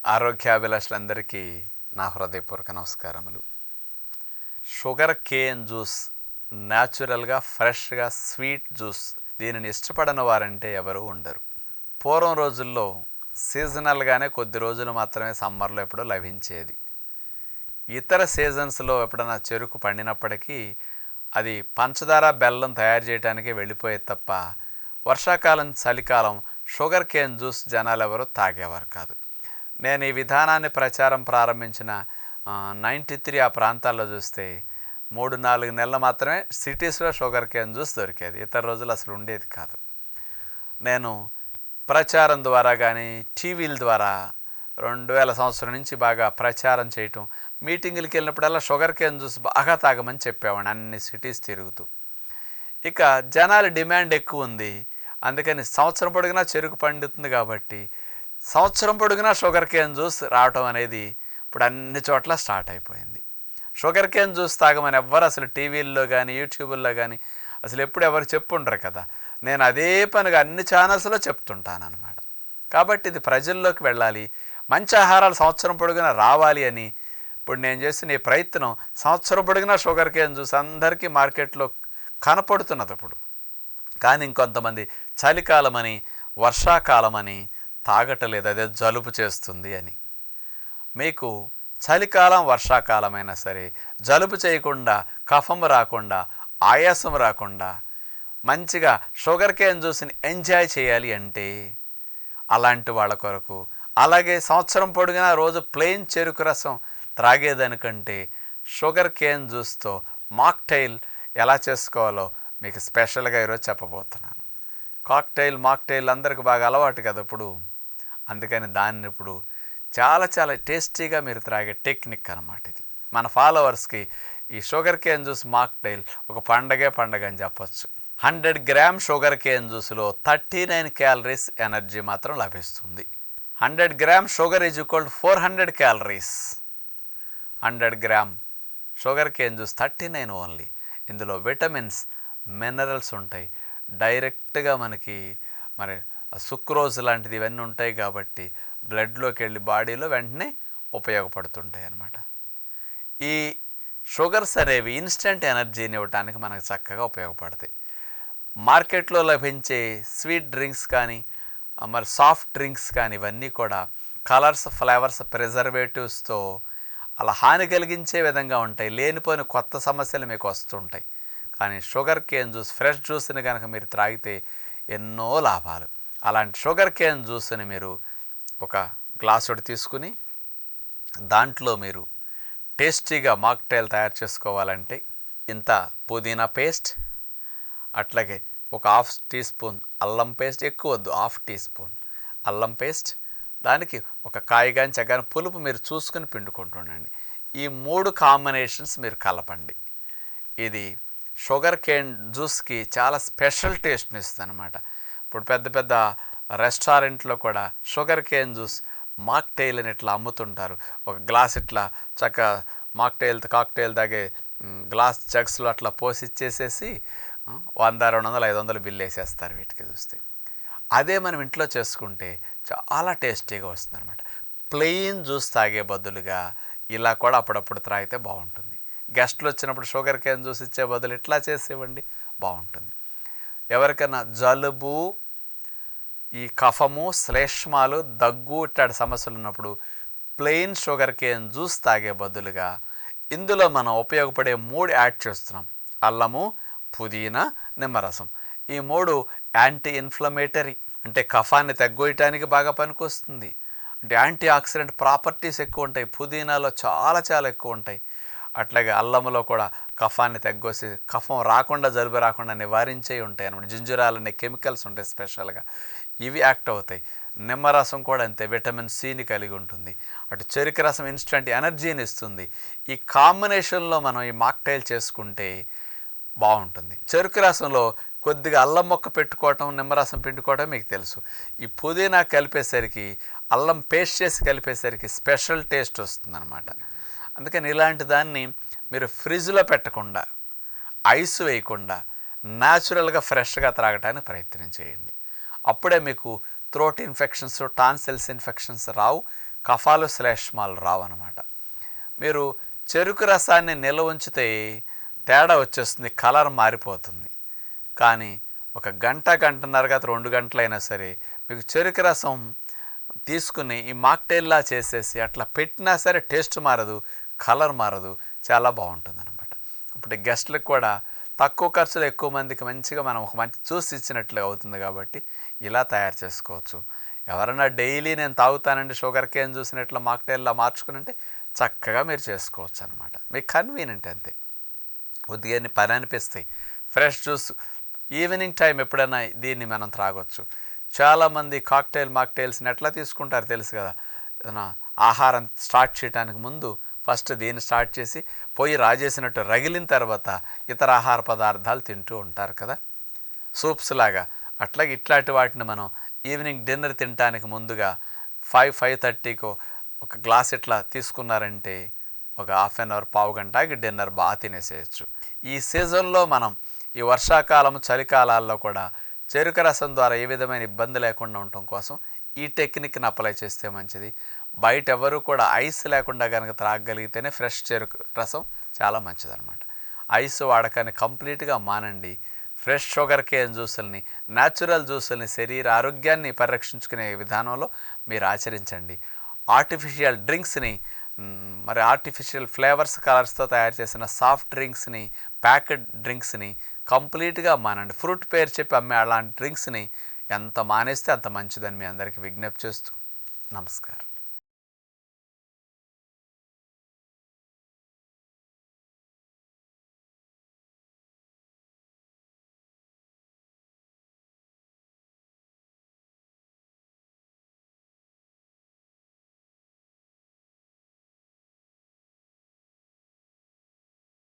ఆరోగ్యాభిలాషులందరికీ నా హృదయపూర్వక నమస్కారములు. షుగర్ కేన్ జ్యూస్ న్యాచురల్గా ఫ్రెష్గా స్వీట్ జ్యూస్, దీనిని ఇష్టపడని వారంటే ఎవరూ ఉండరు. పూర్వం రోజుల్లో సీజనల్గానే కొద్ది రోజులు మాత్రమే సమ్మర్లో ఎప్పుడో లభించేది. ఇతర సీజన్స్లో ఎప్పుడైనా చెరుకు పండినప్పటికీ అది పంచదార బెల్లం తయారు చేయడానికి వెళ్ళిపోయేది తప్ప వర్షాకాలం చలికాలం షుగర్ కేన్ జ్యూస్ జనాలు ఎవరు తాగేవారు కాదు. నేను ఈ విధానాన్ని ప్రచారం ప్రారంభించిన 93 ఆ ప్రాంతాల్లో చూస్తే 3-4 నెలలు మాత్రమే సిటీస్లో షుగర్ కేన్ జ్యూస్ దొరికేది. ఇతర రోజులు అసలు ఉండేది కాదు. నేను ప్రచారం ద్వారా కానీ టీవీల ద్వారా 2000 సంవత్సరం నుంచి బాగా ప్రచారం చేయటం, మీటింగులకి వెళ్ళినప్పుడల్లా షుగర్ కేన్ జ్యూస్ బాగా తాగమని చెప్పేవాడిని అన్ని సిటీస్ తిరుగుతూ. ఇక జనాల డిమాండ్ ఎక్కువ ఉంది, అందుకని సంవత్సరం పొడుగునా చెరుకు పండుతుంది కాబట్టి సంవత్సరం పొడుగునా షుగర్ కేన్ జ్యూస్ రావటం అనేది ఇప్పుడు అన్ని చోట్ల స్టార్ట్ అయిపోయింది. షుగర్ కేన్ జ్యూస్ తాగమని ఎవ్వరు అసలు టీవీల్లో కానీ యూట్యూబుల్లో కానీ అసలు ఎప్పుడు ఎవరు చెప్పుండరు కదా. నేను అదే పనిగా అన్ని ఛానల్స్లో చెప్తుంటాను అన్నమాట. కాబట్టి ఇది ప్రజల్లోకి వెళ్ళాలి, మంచి ఆహారాలు సంవత్సరం పొడుగునా రావాలి అని ఇప్పుడు నేను చేసిన ఈ ప్రయత్నం సంవత్సరం పొడుగునా షుగర్ కేన్ జ్యూస్ అందరికీ మార్కెట్లో కనపడుతున్నది ఇప్పుడు. కానీ ఇంకొంతమంది చలికాలమని వర్షాకాలమని తాగటలేదు, అదే జలుబు చేస్తుంది అని. మీకు చలికాలం వర్షాకాలమైనా సరే జలుబు చేయకుండా, కఫం రాకుండా, ఆయాసం రాకుండా మంచిగా షుగర్ కేన్ జ్యూస్ని ఎంజాయ్ చేయాలి అంటే అలాంటి వాళ్ళ కొరకు, అలాగే సంవత్సరం పొడుగునా రోజు ప్లెయిన్ చెరుకు రసం త్రాగేదానికంటే షుగర్ కేన్ జ్యూస్తో మాక్టైల్ ఎలా చేసుకోవాలో మీకు స్పెషల్గా ఈరోజు చెప్పబోతున్నాను. మాక్టైల్ అందరికి బాగా అలవాటు కదా ఇప్పుడు, అందుకని దాన్ని ఇప్పుడు చాలా చాలా టేస్టీగా మీరు త్రాగే టెక్నిక్ అన్నమాట ఇది. మన ఫాలోవర్స్కి ఈ షుగర్ కేన్ జ్యూస్ మాక్టైల్ ఒక పండగే పండగ అని చెప్పచ్చు. 100 గ్రామ్ షుగర్ కేన్ జ్యూస్లో 39 క్యాలరీస్ ఎనర్జీ మాత్రం లభిస్తుంది. 100 gram sugar is equal to 400 calories. 100 gram sugar cane juice 39 only. ఇందులో విటమిన్స్, మినరల్స్ ఉంటాయి. డైరెక్ట్గా మనకి మరి సుక్రోజ్ లాంటిది ఇవన్నీ ఉంటాయి కాబట్టి బ్లడ్లోకి వెళ్ళి బాడీలో వెంటనే ఉపయోగపడుతుంటాయి అన్నమాట. ఈ షుగర్స్ అనేవి ఇన్స్టెంట్ ఎనర్జీని ఇవ్వడానికి మనకు చక్కగా ఉపయోగపడతాయి. మార్కెట్లో లభించే స్వీట్ డ్రింక్స్ కానీ మరి సాఫ్ట్ డ్రింక్స్ కానీ ఇవన్నీ కూడా కలర్స్, ఫ్లేవర్స్, ప్రిజర్వేటివ్స్తో అలా హాని కలిగించే విధంగా ఉంటాయి. లేనిపోయిన కొత్త సమస్యలు మీకు వస్తుంటాయి. కానీ షుగర్ కేన్ జ్యూస్, ఫ్రెష్ జ్యూస్ని కనుక మీరు త్రాగితే ఎన్నో లాభాలు. అలాంటి షుగర్ కేన్ జ్యూస్ని మీరు ఒక గ్లాసుడు తీసుకుని దాంట్లో మీరు టేస్టీగా మాక్టైల్ తయారు చేసుకోవాలంటే ఇంత పుదీనా పేస్ట్, అట్లాగే ఒక 1/2 టీ స్పూన్ అల్లం పేస్ట్, ఎక్కువ వద్దు, 1/2 టీ స్పూన్ అల్లం పేస్ట్, దానికి ఒక కాయగాని చక్కని పులుపు మీరు చూసుకుని పిండుకుంటుండండి. ఈ 3 కాంబినేషన్స్ మీరు కలపండి. ఇది షుగర్ కేన్ జ్యూస్కి చాలా స్పెషల్ టేస్ట్ని ఇస్తుంది అనమాట. ఇప్పుడు పెద్ద పెద్ద రెస్టారెంట్లో కూడా షుగర్ కేన్ జ్యూస్ మాక్టైల్ అని ఇట్లా అమ్ముతుంటారు. ఒక గ్లాస్ ఇట్లా చక్కగా కాక్టైల్ తాగే గ్లాస్ జగ్స్లో అట్లా పోసి ఇచ్చేసేసి 100, 200, 500 బిల్లు వేసేస్తారు వీటికి చూస్తే. అదే మనం ఇంట్లో చేసుకుంటే చాలా టేస్టీగా వస్తుంది అనమాట. ప్లెయిన్ జ్యూస్ తాగే బదులుగా ఇలా కూడా అప్పుడప్పుడు త్రాగితే బాగుంటుంది. గెస్ట్లు వచ్చినప్పుడు షుగర్ కేన్ జ్యూస్ ఇచ్చే బదులు ఇట్లా చేసేవ్వండి, బాగుంటుంది. ఎవరికైనా జలుబు, ఈ కఫము, శ్లేష్మాలు, దగ్గు ఇట్లాంటి సమస్యలు ఉన్నప్పుడు ప్లెయిన్ షుగర్ కేన్ జ్యూస్ తాగే బదులుగా ఇందులో మనం ఉపయోగపడే 3 యాడ్ చేస్తున్నాం. అల్లము, పుదీనా, నిమ్మరసం. ఈ 3 యాంటీ ఇన్ఫ్లమేటరీ, అంటే కఫాన్ని తగ్గొయటానికి బాగా పనికొస్తుంది. అంటే యాంటీ ఆక్సిడెంట్ ప్రాపర్టీస్ ఎక్కువ ఉంటాయి. పుదీనాలో చాలా చాలా ఎక్కువ ఉంటాయి. అట్లాగే అల్లంలో కూడా కఫాన్ని తగ్గొసి కఫం రాకుండా, జలుబు రాకుండా నివారించేవి ఉంటాయి అన్నమాట. జింజరాల్ అనే కెమికల్స్ ఉంటాయి స్పెషల్గా, ఇవి యాక్ట్ అవుతాయి. నిమ్మరసం కూడా అంతే, విటమిన్ సిని కలిగి ఉంటుంది. అటు చెరుకు రసం ఇన్స్టెంట్ ఎనర్జీని ఇస్తుంది. ఈ కాంబినేషన్లో మనం ఈ మాక్టైల్ చేసుకుంటే బాగుంటుంది. చెరుకు రసంలో కొద్దిగా అల్లం మొక్క పెట్టుకోవటం, నిమ్మరసం పిండుకోవటం మీకు తెలుసు. ఈ పుదీనా కలిపేసరికి, అల్లం పేస్ట్ చేసి కలిపేసరికి స్పెషల్ టేస్ట్ వస్తుందన్నమాట. అందుకని ఇలాంటి దాన్ని మీరు ఫ్రిడ్జ్లో పెట్టకుండా, ఐస్ వేయకుండా న్యాచురల్గా ఫ్రెష్గా త్రాగటానికి ప్రయత్నం చేయండి. అప్పుడే మీకు థ్రోట్ ఇన్ఫెక్షన్స్, టాన్సిల్స్ ఇన్ఫెక్షన్స్ రావు. కఫాలు శ్లేష్మాలు రావు అన్నమాట. మీరు చెరుకు రసాన్ని నిల్వ ఉంచితే తేడా వచ్చేస్తుంది, కలర్ మారిపోతుంది. కానీ ఒక గంట, గంటన్నర, 2 గంటలైనా సరే మీకు చెరుకు రసం తీసుకుని ఈ మాక్టైల్లా చేసేసి అట్లా పెట్టినా సరే టేస్ట్ మారదు, కలర్ మారదు, చాలా బాగుంటుంది అనమాట. ఇప్పుడు గెస్ట్లకు కూడా తక్కువ ఖర్చులో ఎక్కువ మందికి మంచిగా మనం ఒక మంచి జ్యూస్ ఇచ్చినట్లుగా అవుతుంది. కాబట్టి ఇలా తయారు చేసుకోవచ్చు. ఎవరైనా డైలీ నేను తాగుతానండి షుగర్ కేన్ జ్యూస్ని ఇట్లా మాక్టైల్లా మార్చుకుని అంటే చక్కగా మీరు చేసుకోవచ్చు అనమాట. మీకు కన్వీనియంట్ అంతే. కొద్దిగా పని అనిపిస్తాయి. ఫ్రెష్ జ్యూస్ ఈవినింగ్ టైం ఎప్పుడైనా దీన్ని మనం త్రాగొచ్చు. చాలామంది మాక్టైల్స్ని ఎట్లా తీసుకుంటారు తెలుసు కదా. ఆహారం స్టార్ట్ చేయడానికి ముందు ఫస్ట్ దీన్ని స్టార్ట్ చేసి పొయ్యి రాజేసినట్టు రగిలిన తర్వాత ఇతర ఆహార పదార్థాలు తింటూ ఉంటారు కదా, సూప్స్ లాగా. అట్లాగే ఇట్లాంటి వాటిని మనం ఈవినింగ్ డిన్నర్ తినడానికి ముందుగా 5-5:30కో ఒక గ్లాస్ ఇట్లా తీసుకున్నారంటే ఒక హాఫ్ అన్ అవర్, పావు గంటకి డిన్నర్ బాగా తినేసేయచ్చు. ఈ సీజన్లో మనం ఈ వర్షాకాలం, చలికాలాల్లో కూడా చెరుకు రసం ద్వారా ఏ విధమైన ఇబ్బంది లేకుండా ఉండటం కోసం ఈ టెక్నిక్ని అప్లై చేస్తే మంచిది. బయట ఎవరు కూడా ఐస్ లేకుండా కనుక త్రాగగలిగితేనే ఫ్రెష్ చెరుకు రసం చాలా మంచిదన్నమాట. ఐస్ వాడకాన్ని కంప్లీట్గా మానండి. ఫ్రెష్ షుగర్ కేన్ జ్యూసుల్ని, న్యాచురల్ జ్యూసుల్ని శరీర ఆరోగ్యాన్ని పరిరక్షించుకునే విధానంలో మీరు ఆచరించండి. ఆర్టిఫిషియల్ డ్రింక్స్ని, మరి ఆర్టిఫిషియల్ ఫ్లేవర్స్, కలర్స్తో తయారు చేసిన సాఫ్ట్ డ్రింక్స్ని, ప్యాకెడ్ డ్రింక్స్ని కంప్లీట్గా మానండి. ఫ్రూట్ పేరు చెప్పి అమ్మే అలాంటి డ్రింక్స్ని ఎంత మానేస్తే అంత మంచిదని మీ అందరికీ విజ్ఞప్తి చేస్తూ నమస్కారం.